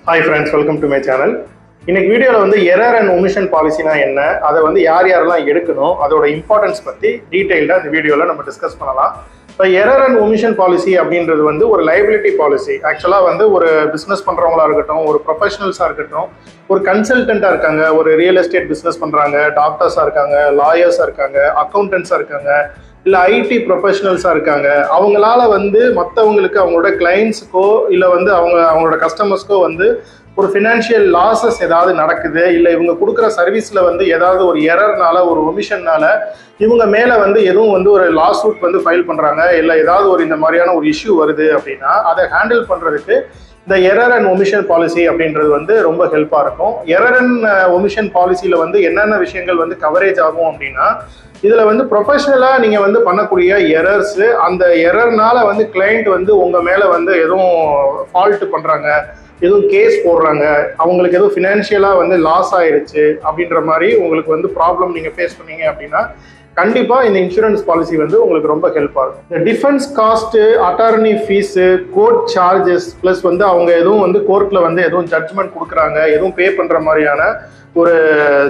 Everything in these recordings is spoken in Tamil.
Hi friends, welcome to my channel. இன்னைக்கு வீடியோவில் வந்து எரர் அண்ட் ஒமிஷன் பாலிசினா என்ன, அதை வந்து யார் யாரெல்லாம் எடுக்கணும், அதோட இம்பார்ட்டன்ஸ் பற்றி டீட்டெயில்டாக இந்த வீடியோவில் நம்ம டிஸ்கஸ் பண்ணலாம். இப்போ எரர் அண்ட் ஒமிஷன் பாலிசி அப்படின்றது வந்து ஒரு லைபிலிட்டி பாலிசி. ஆக்சுவலாக வந்து ஒரு பிஸ்னஸ் பண்ணுறவங்களா இருக்கட்டும், ஒரு ப்ரொஃபஷனல்ஸாக இருக்கட்டும், ஒரு கன்சல்டண்ட்டாக இருக்காங்க, ஒரு ரியல் எஸ்டேட் பிஸ்னஸ் பண்ணுறாங்க, டாக்டர்ஸாக இருக்காங்க, லாயர்ஸாக இருக்காங்க, அக்கௌண்டன்ஸாக இருக்காங்க, இல்லை ஐடி ப்ரொஃபஷனல்ஸாக இருக்காங்க, அவங்களால வந்து மற்றவங்களுக்கு அவங்களோட கிளைண்ட்ஸுக்கோ இல்லை வந்து அவங்களோட கஸ்டமர்ஸ்க்கோ வந்து ஒரு ஃபினான்ஷியல் லாஸஸ் ஏதாவது நடக்குது, இல்லை இவங்க கொடுக்குற சர்வீஸில் வந்து ஏதாவது ஒரு எரர்னால ஒரு ஒமிஷன்னால இவங்க மேலே வந்து எதுவும் வந்து ஒரு லா சூட் வந்து ஃபைல் பண்ணுறாங்க, இல்லை ஏதாவது ஒரு இந்த மாதிரியான ஒரு இஷ்யூ வருது அப்படின்னா அதை ஹேண்டில் பண்ணுறதுக்கு இந்த எரர் அண்ட் ஒமிஷன் பாலிசி அப்படின்றது வந்து ரொம்ப ஹெல்ப்பாக இருக்கும். எரர் அண்ட் ஒமிஷன் பாலிசியில் வந்து என்னென்ன விஷயங்கள் வந்து கவரேஜ் ஆகும் அப்படின்னா, இதில் வந்து ப்ரொஃபஷனலாக நீங்கள் வந்து பண்ணக்கூடிய எரர்ஸு, அந்த எரர்னால வந்து கிளைண்ட் வந்து உங்கள் மேலே வந்து எதுவும் ஃபால்ட்டு பண்ணுறாங்க, எதுவும் கேஸ் போடுறாங்க, அவங்களுக்கு எதுவும் ஃபினான்ஷியலாக வந்து லாஸ் ஆயிடுச்சு அப்படின்ற மாதிரி உங்களுக்கு வந்து ப்ராப்ளம் நீங்கள் ஃபேஸ் பண்ணீங்க அப்படின்னா கண்டிப்பாக இந்த இன்சூரன்ஸ் பாலிசி வந்து உங்களுக்கு ரொம்ப ஹெல்ப்பாக இருக்கும். இந்த defence cost, attorney fees, court charges, plus வந்து அவங்க எதுவும் வந்து கோர்ட்டில் வந்து எதுவும் ஜட்ஜ்மெண்ட் கொடுக்குறாங்க, எதுவும் பே பண்ணுற மாதிரியான ஒரு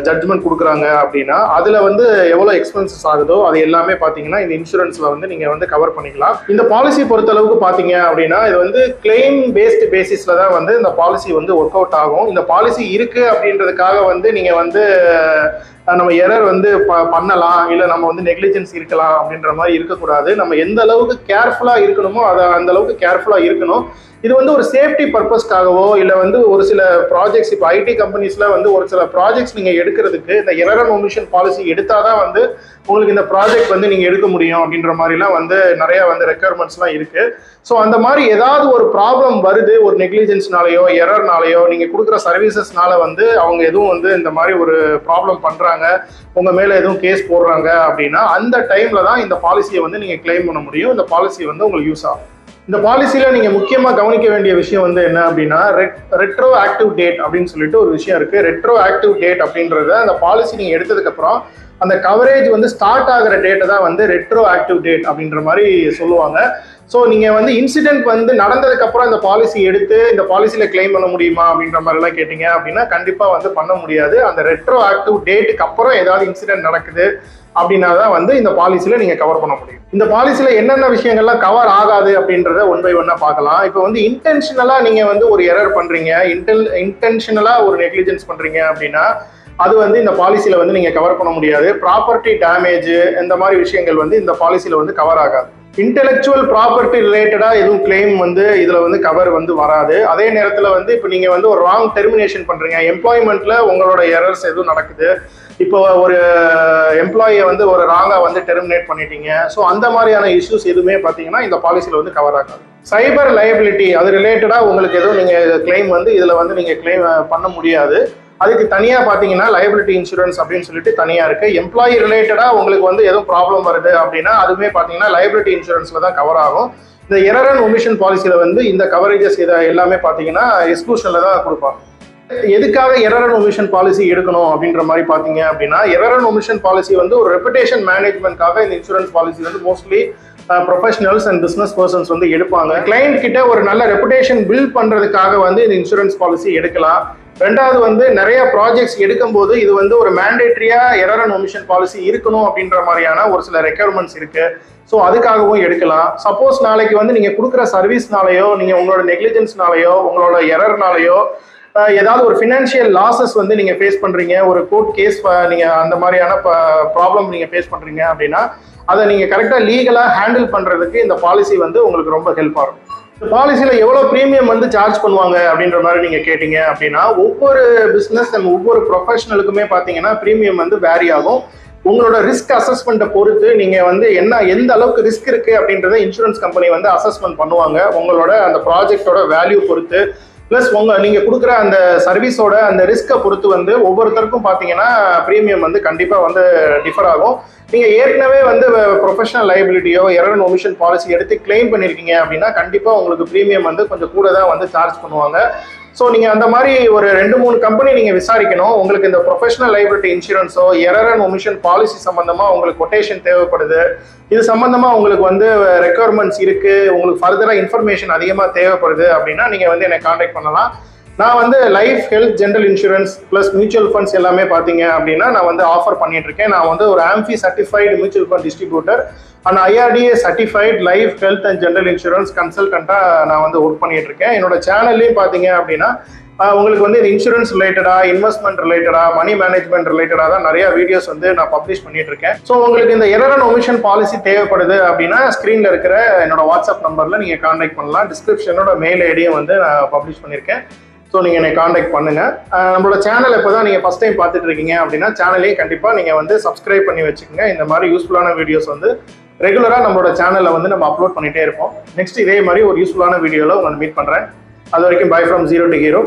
ஜட்ஜ்மெண்ட் கொடுக்குறாங்க அப்படின்னா அதில் வந்து எவ்வளோ எக்ஸ்பென்சஸ் ஆகுதோ அது எல்லாமே பார்த்தீங்கன்னா இந்த இன்சூரன்ஸில் வந்து நீங்கள் வந்து கவர் பண்ணிக்கலாம். இந்த பாலிசி பொறுத்த அளவுக்கு பார்த்தீங்க அப்படின்னா இது வந்து கிளைம் பேஸ்டு பேசிஸில் தான் வந்து இந்த பாலிசி வந்து ஒர்க் அவுட் ஆகும். இந்த பாலிசி இருக்குது அப்படின்றதுக்காக வந்து நீங்கள் வந்து நம்ம எரர் வந்து பண்ணலாம், இல்லை நம்ம வந்து நெக்லிஜென்ஸ் இருக்கலாம் அப்படின்ற மாதிரி இருக்கக்கூடாது. நம்ம எந்த அளவுக்கு கேர்ஃபுல்லாக இருக்கணுமோ அதை அந்த அளவுக்கு கேர்ஃபுல்லாக இருக்கணும். இது வந்து ஒரு சேஃப்டி பர்பஸ்க்காகவோ இல்லை வந்து ஒரு சில ப்ராஜெக்ட்ஸ், இப்போ ஐடி கம்பெனிஸ்ல வந்து ஒரு சில ப்ராஜெக்ட்ஸ் நீங்கள் எடுக்கிறதுக்கு இந்த எரர் அண்ட் ஒமிஷன் பாலிசி எடுத்தால் தான் வந்து உங்களுக்கு இந்த ப்ராஜெக்ட் வந்து நீங்கள் எடுக்க முடியும் அப்படின்ற மாதிரிலாம் வந்து நிறையா வந்து ரெக்குயர்மெண்ட்ஸ்லாம் இருக்குது. ஸோ அந்த மாதிரி ஏதாவது ஒரு ப்ராப்ளம் வருது, ஒரு நெக்லிஜென்ஸ்னாலேயோ எரர்னாலேயோ நீங்கள் கொடுக்குற சர்வீசஸ்னால வந்து அவங்க எதுவும் வந்து இந்த மாதிரி ஒரு ப்ராப்ளம் பண்ணுறாங்க, உங்கள் மேலே எதுவும் கேஸ் போடுறாங்க அப்படின்னா அந்த டைமில் தான் இந்த பாலிசியை வந்து நீங்கள் கிளைம் பண்ண முடியும். இந்த பாலிசி வந்து உங்களுக்கு யூஸ் ஆகும். இந்த பாலிசியில் நீங்கள் முக்கியமாக கவனிக்க வேண்டிய விஷயம் வந்து என்ன அப்படின்னா ரெட்ரோ ஆக்டிவ் டேட் அப்படின்னு சொல்லிட்டு ஒரு விஷயம் இருக்குது. ரெட்ரோ ஆக்டிவ் டேட் அப்படின்றத அந்த பாலிசி நீங்கள் எடுத்ததுக்கப்புறம் அந்த கவரேஜ் வந்து ஸ்டார்ட் ஆகிற டேட்டை தான் வந்து ரெட்ரோ ஆக்டிவ் டேட் அப்படின்ற மாதிரி சொல்லுவாங்க. ஸோ நீங்கள் வந்து இன்சிடென்ட் வந்து நடந்ததுக்கப்புறம் இந்த பாலிசி எடுத்து இந்த பாலிசியில் கிளைம் பண்ண முடியுமா அப்படின்ற மாதிரிலாம் கேட்டிங்க அப்படின்னா கண்டிப்பாக வந்து பண்ண முடியாது. அந்த ரெட்ரோ ஆக்டிவ் டேட்டுக்கு அப்புறம் ஏதாவது இன்சிடென்ட் நடக்குது அப்படின்னா தான் வந்து இந்த பாலிசியில் நீங்கள் கவர் பண்ண முடியும். இந்த பாலிசியில் என்னென்ன விஷயங்கள்லாம் கவர் ஆகாது அப்படின்றத ஒன் பை ஒன்னாக பார்க்கலாம். இப்போ வந்து இன்டென்ஷனலாக நீங்கள் வந்து ஒரு எரர் பண்ணுறீங்க, இன்டென்ஷனலாக ஒரு நெக்லிஜென்ஸ் பண்ணுறீங்க அப்படின்னா அது வந்து இந்த பாலிசியில் வந்து நீங்கள் கவர் பண்ண முடியாது. ப்ராப்பர்ட்டி டேமேஜ் இந்த மாதிரி விஷயங்கள் வந்து இந்த பாலிசியில் வந்து கவர் ஆகாது. இன்டெலெக்சுவல் ப்ராப்பர்ட்டி ரிலேட்டடாக எதுவும் கிளைம் வந்து இதில் வந்து கவர் வந்து வராது. அதே நேரத்தில் வந்து இப்போ நீங்கள் வந்து ஒரு ராங் டெர்மினேஷன் பண்ணுறீங்க, எம்ப்ளாய்மெண்ட்டில் உங்களோட எரர்ஸ் எதுவும் நடக்குது, இப்போ ஒரு எம்ப்ளாயியை வந்து ஒரு ராங்காக வந்து டெர்மினேட் பண்ணிட்டீங்க, ஸோ அந்த மாதிரியான இஷ்யூஸ் எதுவுமே பார்த்தீங்கன்னா இந்த பாலிசியில் வந்து கவர் ஆகாது. சைபர் லைபிலிட்டி அது ரிலேட்டடாக உங்களுக்கு எதுவும் நீங்கள் கிளைம் வந்து இதில் வந்து நீங்கள் கிளைம் பண்ண முடியாது. அதுக்கு தனியாக பார்த்தீங்கன்னா லைபிலிட்டி இன்சூரன்ஸ் அப்படின்னு சொல்லிட்டு தனியாக இருக்குது. எம்ப்ளாயி ரிலேட்டடாக உங்களுக்கு வந்து எதுவும் ப்ராப்ளம் வருது அப்படின்னா அதுவுமே பார்த்தீங்கன்னா லைபிலிட்டி இன்சூரன்ஸில் தான் கவர் ஆகும். இந்த எரர் அண்ட் ஒமிஷன் பாலிசியில் வந்து இந்த கவரேஜஸ் இதை எல்லாமே பார்த்தீங்கன்னா எக்ஸ்க்ளூஷனில் தான் கொடுப்பாங்க. எதுக்காக எரர் அண்ட் ஒமிஷன் பாலிசி எடுக்கணும் அப்படின்ற மாதிரி பார்த்தீங்க அப்படின்னா எரர் அண்ட் ஒமிஷன் பாலிசி வந்து ஒரு ரெப்புடேஷன் மேனேஜ்மெண்ட்காக இந்த இன்சூரன்ஸ் பாலிசி வந்து mostly professionals and business persons வந்து எடுப்பாங்க. கிளைண்ட் கிட்ட ஒரு நல்ல ரெப்புடேஷன் பில்ட் பண்ணுறதுக்காக வந்து இந்த இன்சூரன்ஸ் பாலிசி எடுக்கலாம். ரெண்டாவது வந்து நிறைய ப்ராஜெக்ட்ஸ் எடுக்கும்போது இது வந்து ஒரு மேண்டேட்ரியா எரர் அண்ட் ஒமிஷன் பாலிசி இருக்கணும் அப்படின்ற மாதிரியான ஒரு சில ரெக்குயர்மெண்ட்ஸ் இருக்கு. ஸோ அதுக்காகவும் எடுக்கலாம். சப்போஸ் நாளைக்கு வந்து நீங்கள் கொடுக்குற சர்வீஸ்னாலேயோ நீங்கள் உங்களோட நெக்லிஜென்ஸ்னாலேயோ உங்களோட எரர்னாலேயோ ஏதாவது ஒரு ஃபினான்ஷியல் லாஸஸ் வந்து நீங்கள் ஃபேஸ் பண்ணுறீங்க, ஒரு கோர்ட் கேஸ் நீங்கள் அந்த மாதிரியான ப்ராப்ளம் நீங்கள் ஃபேஸ் பண்ணுறீங்க அப்படின்னா அதை நீங்கள் கரெக்டாக லீகலாக ஹேண்டில் பண்ணுறதுக்கு இந்த பாலிசி வந்து உங்களுக்கு ரொம்ப ஹெல்ப்பாக இருக்கும். இந்த பாலிசியில் எவ்வளோ ப்ரீமியம் வந்து சார்ஜ் பண்ணுவாங்க அப்படின்ற மாதிரி நீங்கள் கேட்டிங்க அப்படின்னா ஒவ்வொரு பிஸ்னஸ் அண்ட் ஒவ்வொரு ப்ரொஃபஷனலுக்குமே பார்த்தீங்கன்னா ப்ரீமியம் வந்து வேரி ஆகும். உங்களோட ரிஸ்க் அசஸ்மெண்ட்டை பொறுத்து நீங்கள் வந்து எந்த அளவுக்கு ரிஸ்க் இருக்குது அப்படின்றத இன்சூரன்ஸ் கம்பெனி வந்து அசஸ்மெண்ட் பண்ணுவாங்க. உங்களோட அந்த ப்ராஜெக்டோட வேல்யூ பொறுத்து ப்ளஸ் நீங்கள் கொடுக்குற அந்த சர்வீஸோட அந்த ரிஸ்க்கை பொறுத்து வந்து ஒவ்வொருத்தருக்கும் பார்த்தீங்கன்னா ப்ரீமியம் வந்து கண்டிப்பாக வந்து டிஃபர் ஆகும். நீங்கள் ஏற்கனவே வந்து ப்ரொஃபஷனல் லைபிலிட்டியோ எரர் அண்ட் ஒமிஷன் பாலிசி எடுத்து கிளைம் பண்ணியிருக்கீங்க அப்படின்னா கண்டிப்பாக உங்களுக்கு ப்ரீமியம் வந்து கொஞ்சம் கூட தான் வந்து சார்ஜ் பண்ணுவாங்க. ஸோ நீங்கள் அந்த மாதிரி ஒரு 2-3 கம்பெனி நீங்கள் விசாரிக்கணும். உங்களுக்கு இந்த ப்ரொஃபஷனல் லைபிலிட்டி இன்சூரன்ஸோ எரர் அண்ட் ஒமிஷன் பாலிசி சம்மந்தமாக உங்களுக்கு கொட்டேஷன் தேவைப்படுது, இது சம்மந்தமாக உங்களுக்கு வந்து ரெக்குயர்மெண்ட்ஸ் இருக்குது, உங்களுக்கு ஃபர்தராக இன்ஃபர்மேஷன் அதிகமாக தேவைப்படுது அப்படின்னா நீங்கள் வந்து என்னை காண்டாக்ட் பண்ணலாம். நான் வந்து life, health, general insurance plus mutual funds எல்லாமே பார்த்தீங்க அப்படின்னா நான் வந்து ஆஃபர் பண்ணிட்டு இருக்கேன். நான் வந்து ஒரு AMFI certified mutual fund distributor and IRDA certified life, health and general insurance கன்சல்டண்ட்டாக நான் வந்து ஒர்க் பண்ணிட்டு இருக்கேன். என்னோட சேனல்லையும் பார்த்தீங்க அப்படின்னா உங்களுக்கு வந்து இந்த இன்சூரன்ஸ் ரிலேட்டடாக, இன்வெஸ்ட்மெண்ட் ரிலேட்டடாக, மணி மேனேஜ்மெண்ட் ரிலேட்டடாக தான் நிறைய வீடியோஸ் வந்து நான் பப்ளிஷ் பண்ணிட்டு இருக்கேன். ஸோ உங்களுக்கு இந்த எரர் அண்ட் ஒமிஷன் பாலிசி தேவைப்படுது அப்படின்னா ஸ்க்ரீனில் இருக்கிற என்னோட வாட்ஸ்அப் நம்பரில் நீங்கள் கான்டாக்ட் பண்ணலாம். டிஸ்கிரிப்ஷனோட மெயில் ஐடியும் வந்து நான் பப்ளிஷ் பண்ணியிருக்கேன். ஸோ நீங்கள் என்னை காண்டாக்ட் பண்ணுங்க. நம்மளோட சேனல் இப்போ தான் நீங்கள் ஃபஸ்ட் டைம் பார்த்துட்டு இருக்கீங்க அப்படின்னா சேனலையும் கண்டிப்பாக நீங்கள் வந்து சப்ஸ்கிரைப் பண்ணி வச்சுக்கோங்க. இந்த மாதிரி யூஸ்ஃபுல்லான வீடியோஸ் வந்து ரெகுலராக நம்மளோட சேனலில் வந்து நம்ம அப்லோட் பண்ணிகிட்டே இருப்போம். நெக்ஸ்ட் இதே மாதிரி ஒரு யூஸ்ஃபுல்லான வீடியோவில் உங்களை மீட் பண்ணுறேன். அது வரைக்கும் by from zero to hero.